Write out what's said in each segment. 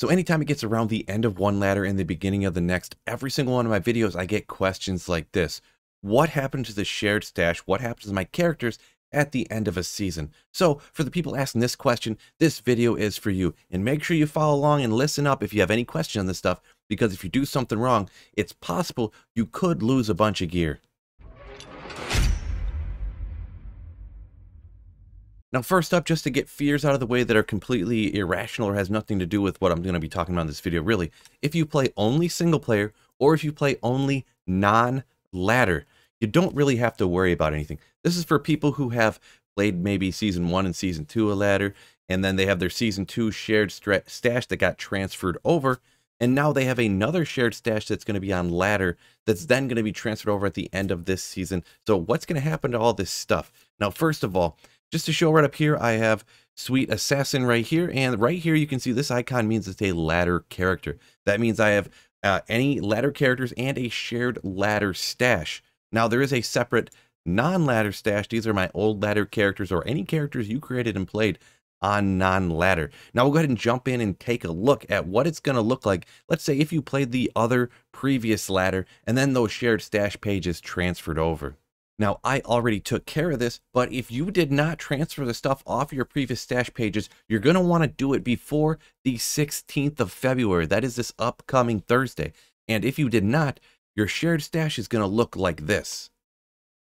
So anytime it gets around the end of one ladder and the beginning of the next, every single one of my videos, I get questions like this. What happened to the shared stash? What happens to my characters at the end of a season? So for the people asking this question, this video is for you. And make sure you follow along and listen up if you have any question on this stuff, because if you do something wrong, it's possible you could lose a bunch of gear. Now, first up, just to get fears out of the way that are completely irrational or has nothing to do with what I'm going to be talking about in this video, really, if you play only single player or if you play only non-ladder, you don't really have to worry about anything. This is for people who have played maybe Season 1 and Season 2 a ladder, and then they have their Season 2 shared stash that got transferred over, and now they have another shared stash that's going to be on ladder that's then going to be transferred over at the end of this season. So what's going to happen to all this stuff? Now, first of all, just to show right up here, I have Sweet Assassin right here, and right here you can see this icon means it's a ladder character. That means I have any ladder characters and a shared ladder stash. Now there is a separate non-ladder stash. These are my old ladder characters or any characters you created and played on non-ladder. Now we'll go ahead and jump in and take a look at what it's going to look like. Let's say if you played the other previous ladder and then those shared stash pages transferred over. Now, I already took care of this, but if you did not transfer the stuff off your previous stash pages, you're going to want to do it before the 16th of February. That is this upcoming Thursday. And if you did not, your shared stash is going to look like this.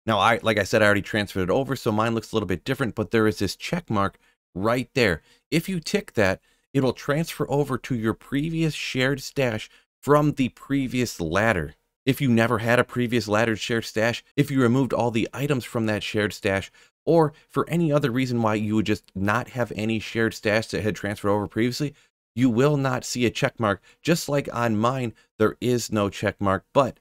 Now, like I said, I already transferred it over, so mine looks a little bit different, but there is this check mark right there. If you tick that, it will transfer over to your previous shared stash from the previous ladder. If you never had a previous ladder shared stash, if you removed all the items from that shared stash, or for any other reason why you would just not have any shared stash that had transferred over previously, you will not see a check mark. Just like on mine, there is no check mark, but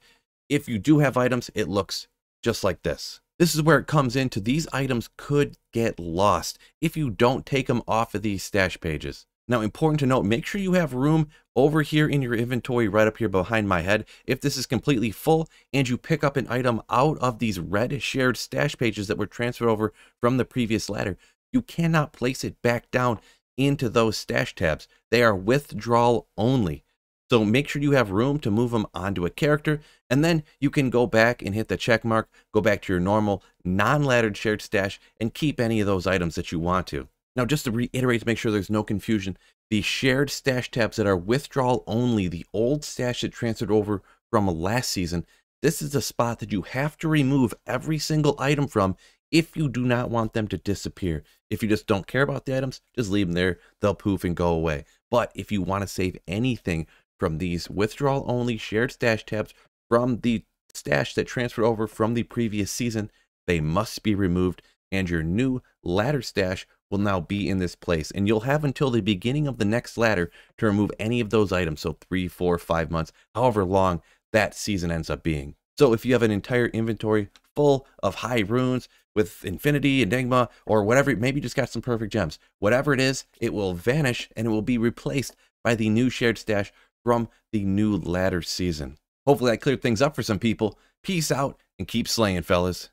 if you do have items, it looks just like this. This is where it comes into these items could get lost if you don't take them off of these stash pages. Now, important to note, make sure you have room over here in your inventory right up here behind my head. If this is completely full and you pick up an item out of these red shared stash pages that were transferred over from the previous ladder, you cannot place it back down into those stash tabs. They are withdrawal only. So make sure you have room to move them onto a character, and then you can go back and hit the check mark, go back to your normal non-laddered shared stash and keep any of those items that you want to. Now, just to reiterate to make sure there's no confusion, the shared stash tabs that are withdrawal only, the old stash that transferred over from last season, this is the spot that you have to remove every single item from if you do not want them to disappear. If you just don't care about the items, just leave them there. They'll poof and go away. But if you want to save anything from these withdrawal only shared stash tabs from the stash that transferred over from the previous season, they must be removed, and your new ladder stash will now be in this place, and you'll have until the beginning of the next ladder to remove any of those items. So 3, 4, 5 months, however long that season ends up being. So if you have an entire inventory full of high runes with Infinity, Enigma, or whatever, maybe you just got some perfect gems, whatever it is, it will vanish and it will be replaced by the new shared stash from the new ladder season. Hopefully that cleared things up for some people. Peace out and keep slaying, fellas.